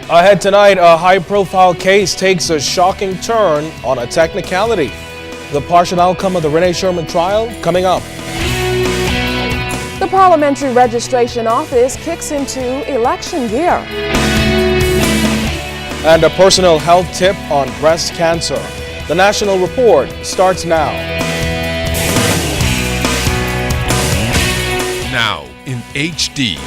Ahead tonight, a high-profile case takes a shocking turn on a technicality. The partial outcome of the Rene Sherman trial coming up. The Parliamentary Registration Office kicks into election gear. And a personal health tip on breast cancer. The National Report starts now. Now in HD.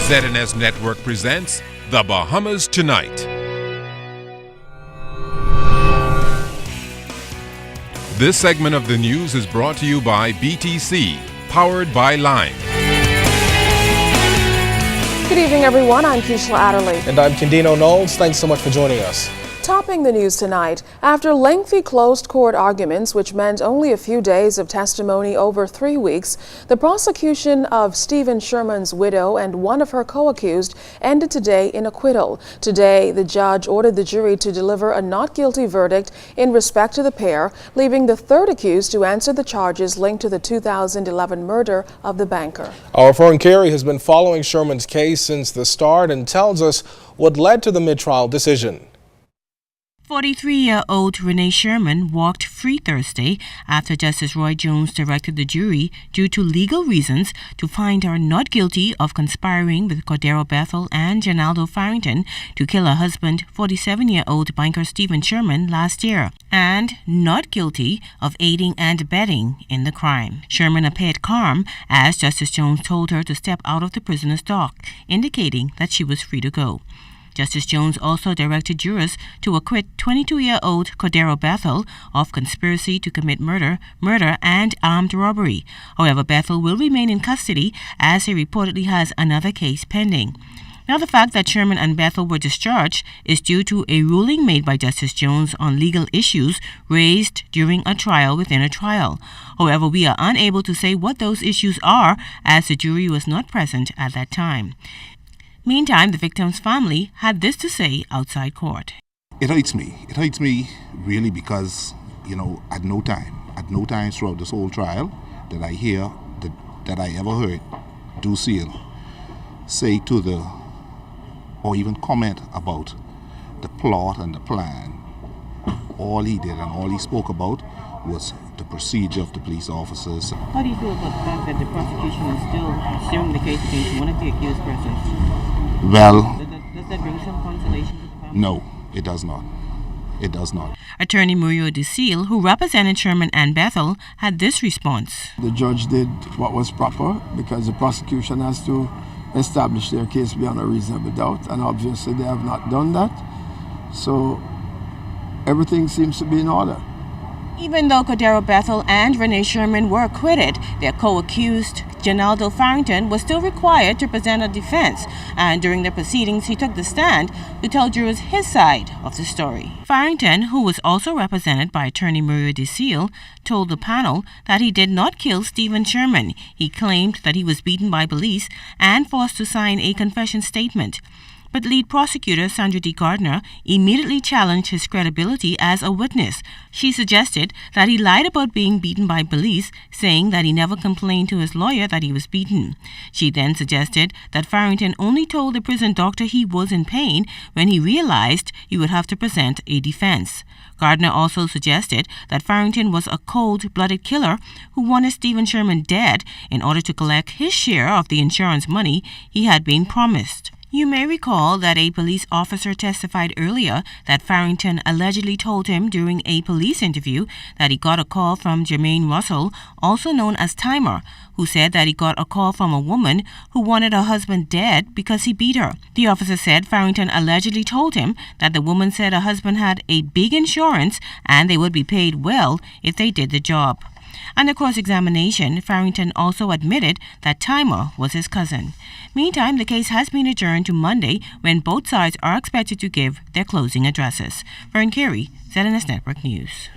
ZNS Network presents The Bahamas Tonight. This segment of the news is brought to you by BTC, powered by Lime. Good evening, everyone. I'm Keishla Adderley. And I'm Kendino Knowles. Thanks so much for joining us. Topping the news tonight, after lengthy closed court arguments, which meant only a few days of testimony over 3 weeks, the prosecution of Stephen Sherman's widow and one of her co-accused ended today in acquittal. Today, the judge ordered the jury to deliver a not guilty verdict in respect to the pair, leaving the third accused to answer the charges linked to the 2011 murder of the banker. Our Fern Carey has been following Sherman's case since the start and tells us what led to the mid-trial decision. 43-year-old Rene Sherman walked free Thursday after Justice Roy Jones directed the jury, due to legal reasons, to find her not guilty of conspiring with Cordero Bethel and Janaldo Farrington to kill her husband, 47-year-old banker Stephen Sherman, last year, and not guilty of aiding and abetting in the crime. Sherman appeared calm as Justice Jones told her to step out of the prisoner's dock, indicating that she was free to go. Justice Jones also directed jurors to acquit 22-year-old Cordero Bethel of conspiracy to commit murder, and armed robbery. However, Bethel will remain in custody as he reportedly has another case pending. Now, the fact that Sherman and Bethel were discharged is due to a ruling made by Justice Jones on legal issues raised during a trial within a trial. However, we are unable to say what those issues are, as the jury was not present at that time. Meantime, the victim's family had this to say outside court. It hurts me. It hurts me really because, at no time throughout this whole trial did I hear, that I ever heard Ducille say or even comment about the plot and the plan. All he did and all he spoke about was the procedure of the police officers. How do you feel about the fact that the prosecution is still steering the case against one of the accused persons? Well, does that bring some consolation to the family? No, it does not. It does not. Attorney Muriel DeSeal, who represented Sherman and Bethel, had this response. The judge did what was proper because the prosecution has to establish their case beyond a reasonable doubt, and obviously they have not done that. So everything seems to be in order. Even though Cordero Bethel and Rene Sherman were acquitted, their co-accused, Janaldo Farrington, was still required to present a defense, and during the proceedings he took the stand to tell jurors his side of the story. Farrington, who was also represented by attorney Muriel DeSeal, told the panel that he did not kill Stephen Sherman. He claimed that he was beaten by police and forced to sign a confession statement. But lead prosecutor Sandra D. Gardner immediately challenged his credibility as a witness. She suggested that he lied about being beaten by police, saying that he never complained to his lawyer that he was beaten. She then suggested that Farrington only told the prison doctor he was in pain when he realized he would have to present a defense. Gardner also suggested that Farrington was a cold-blooded killer who wanted Stephen Sherman dead in order to collect his share of the insurance money he had been promised. You may recall that a police officer testified earlier that Farrington allegedly told him during a police interview that he got a call from Jermaine Russell, also known as Timer, who said that he got a call from a woman who wanted her husband dead because he beat her. The officer said Farrington allegedly told him that the woman said her husband had a big insurance and they would be paid well if they did the job. Under cross-examination, Farrington also admitted that Timer was his cousin. Meantime, the case has been adjourned to Monday, when both sides are expected to give their closing addresses. Fern Carey, ZNS Network News.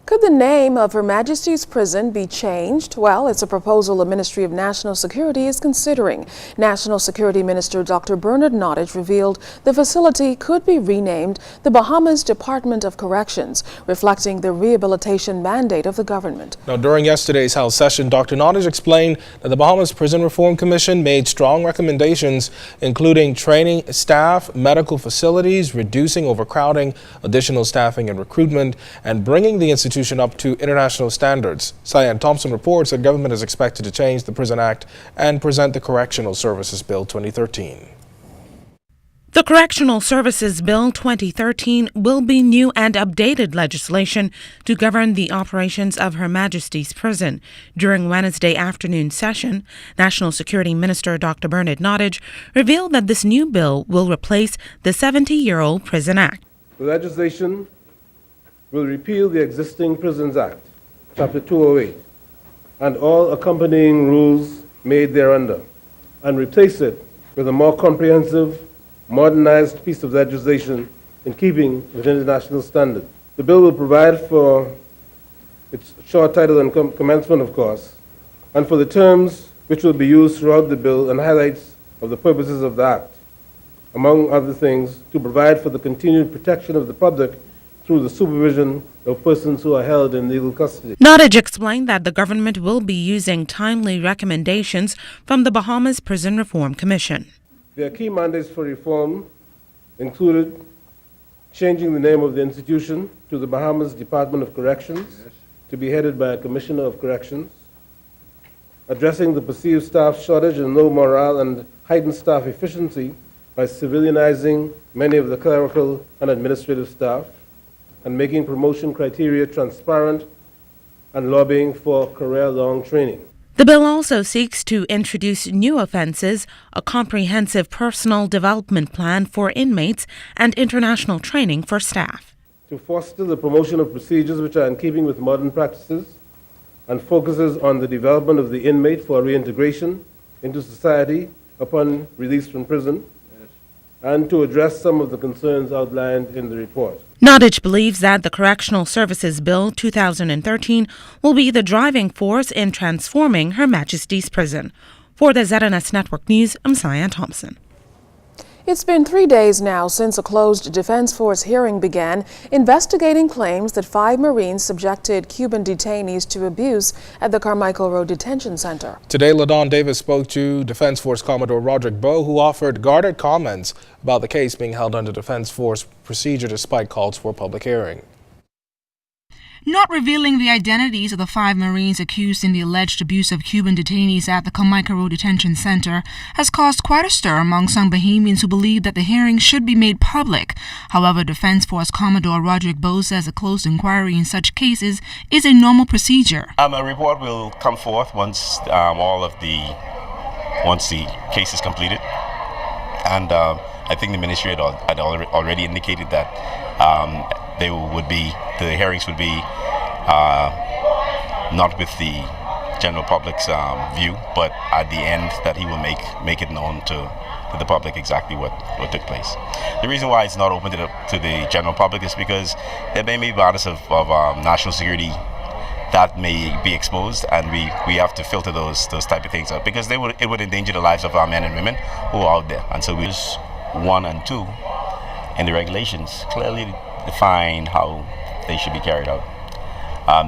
Could the name of Her Majesty's Prison be changed? Well, it's a proposal the Ministry of National Security is considering. National Security Minister Dr. Bernard Nottage revealed the facility could be renamed the Bahamas Department of Corrections, reflecting the rehabilitation mandate of the government. Now, during yesterday's House session, Dr. Nottage explained that the Bahamas Prison Reform Commission made strong recommendations, including training staff, medical facilities, reducing overcrowding, additional staffing and recruitment, and bringing the institution up to international standards. Cyan Thompson reports that government is expected to change the Prison Act and present the Correctional Services Bill 2013. The Correctional Services Bill 2013 will be new and updated legislation to govern the operations of Her Majesty's Prison. During Wednesday afternoon session, National Security Minister Dr. Bernard Nottage revealed that this new bill will replace the 70-year-old Prison Act. The legislation will repeal the existing Prisons Act, Chapter 208, and all accompanying rules made thereunder, and replace it with a more comprehensive, modernized piece of legislation in keeping with international standards. The bill will provide for its short title and commencement, of course, and for the terms which will be used throughout the bill and highlights of the purposes of the Act, among other things, to provide for the continued protection of the public through the supervision of persons who are held in legal custody. Nottage explained that the government will be using timely recommendations from the Bahamas Prison Reform Commission. Their key mandates for reform included changing the name of the institution to the Bahamas Department of Corrections, to be headed by a Commissioner of Corrections, addressing the perceived staff shortage and low morale and heightened staff efficiency by civilianizing many of the clerical and administrative staff, and making promotion criteria transparent, and lobbying for career-long training. The bill also seeks to introduce new offences, a comprehensive personal development plan for inmates, and international training for staff. To foster the promotion of procedures which are in keeping with modern practices, and focuses on the development of the inmate for reintegration into society upon release from prison, and to address some of the concerns outlined in the report. Nottage believes that the Correctional Services Bill 2013 will be the driving force in transforming Her Majesty's Prison. For the ZNS Network News, I'm Cyan Thompson. It's been 3 days now since a closed Defense Force hearing began investigating claims that 5 Marines subjected Cuban detainees to abuse at the Carmichael Road Detention Center. Today, LaDon Davis spoke to Defense Force Commodore Roderick Bowe, who offered guarded comments about the case being held under Defense Force procedure despite calls for a public hearing. Not revealing the identities of the 5 Marines accused in the alleged abuse of Cuban detainees at the Carmichael Road Detention Center has caused quite a stir among some Bahamians who believe that the hearing should be made public. However, Defense Force Commodore Roderick Bowe says a closed inquiry in such cases is a normal procedure. A report will come forth once the case is completed, and I think the ministry had already indicated that the hearings would be not with the general public's view, but at the end that he will make it known to the public exactly what took place. The reason why it's not open to the general public is because there may be matters of national security that may be exposed, and we have to filter those type of things out, because it would endanger the lives of our men and women who are out there. And so we use 1 and 2 in the regulations clearly define how they should be carried out.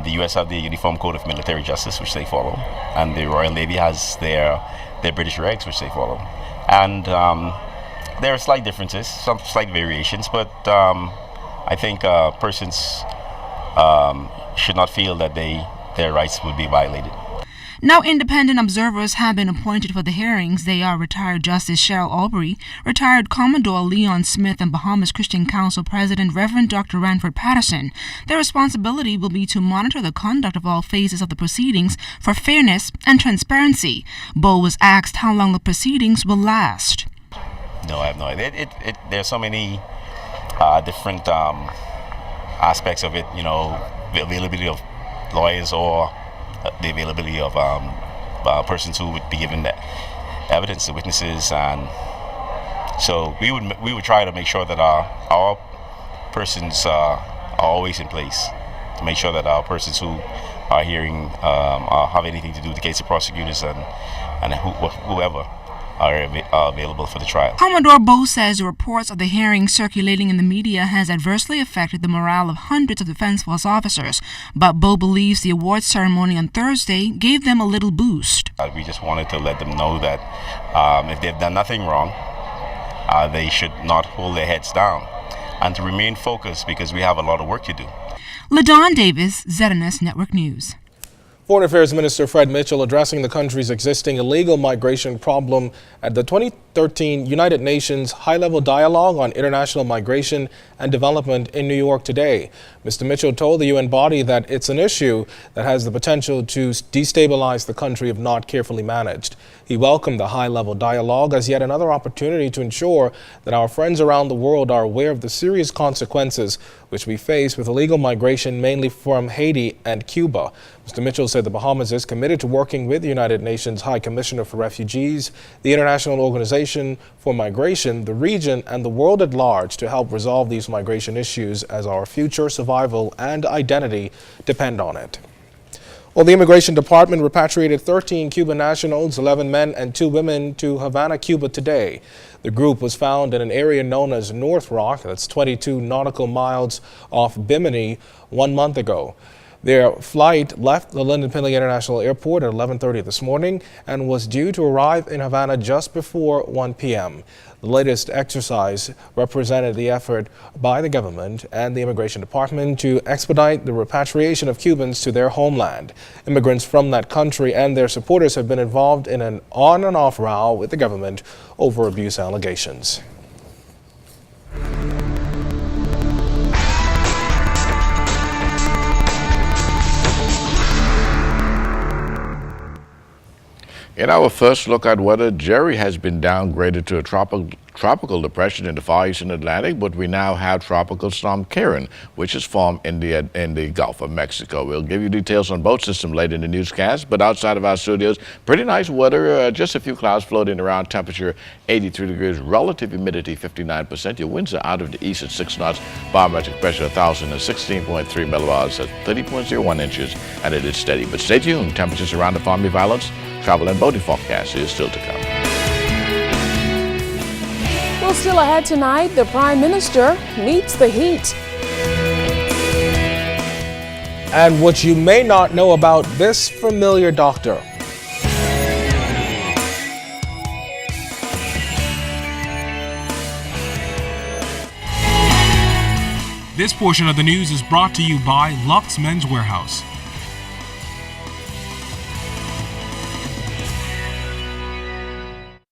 The U.S. have the Uniform Code of Military Justice, which they follow, and the Royal Navy has their British regs, which they follow. And there are slight differences, some slight variations, but I think persons should not feel that their rights would be violated. Now, independent observers have been appointed for the hearings. They are retired Justice Cheryl Aubrey, retired Commodore Leon Smith, and Bahamas Christian Council President Reverend Dr. Ranford Patterson. Their responsibility will be to monitor the conduct of all phases of the proceedings for fairness and transparency. Bowe was asked how long the proceedings will last. No, I have no idea. There are so many different aspects of it, the availability of lawyers or the availability of persons who would be given the evidence, the witnesses, and so we would try to make sure that our persons are always in place to make sure that our persons who are hearing have anything to do with the case, the prosecutors and whoever are available for the trial. Commodore Bowe says the reports of the hearing circulating in the media has adversely affected the morale of hundreds of defense force officers, but Bowe believes the awards ceremony on Thursday gave them a little boost. We just wanted to let them know that if they've done nothing wrong, they should not hold their heads down and to remain focused because we have a lot of work to do. LaDawn Davis, ZNS Network News. Foreign Affairs Minister Fred Mitchell addressing the country's existing illegal migration problem at the 2013 United Nations High-Level Dialogue on International Migration and Development in New York today. Mr. Mitchell told the UN body that it's an issue that has the potential to destabilize the country if not carefully managed. He welcomed the high-level dialogue as yet another opportunity to ensure that our friends around the world are aware of the serious consequences which we face with illegal migration mainly from Haiti and Cuba. Mr. Mitchell said the Bahamas is committed to working with the United Nations High Commissioner for Refugees, the International Organization for Migration, the region, and the world at large to help resolve these migration issues as our future survival and identity depend on it. Well, the Immigration Department repatriated 13 Cuban nationals, 11 men and 2 women, to Havana, Cuba today. The group was found in an area known as North Rock, that's 22 nautical miles off Bimini, 1 month ago. Their flight left the Lyndon Pinley International Airport at 11:30 this morning and was due to arrive in Havana just before 1 p.m. The latest exercise represented the effort by the government and the Immigration Department to expedite the repatriation of Cubans to their homeland. Immigrants from that country and their supporters have been involved in an on and off row with the government over abuse allegations. In our first look at weather, Jerry has been downgraded to a tropical depression in the far eastern Atlantic, but we now have tropical storm Karen, which is formed in the Gulf of Mexico. We'll give you details on both systems later in the newscast, but outside of our studios, pretty nice weather, just a few clouds floating around, temperature 83 degrees, relative humidity 59%. Your winds are out of the east at 6 knots, barometric pressure 1,016.3 millibars at 30.01 inches, and it is steady. But stay tuned, temperatures around the Farmy Violence, travel and boating forecast is still to come. Well, still ahead tonight, the Prime Minister meets the heat. And what you may not know about this familiar doctor. This portion of the news is brought to you by Lux Men's Warehouse.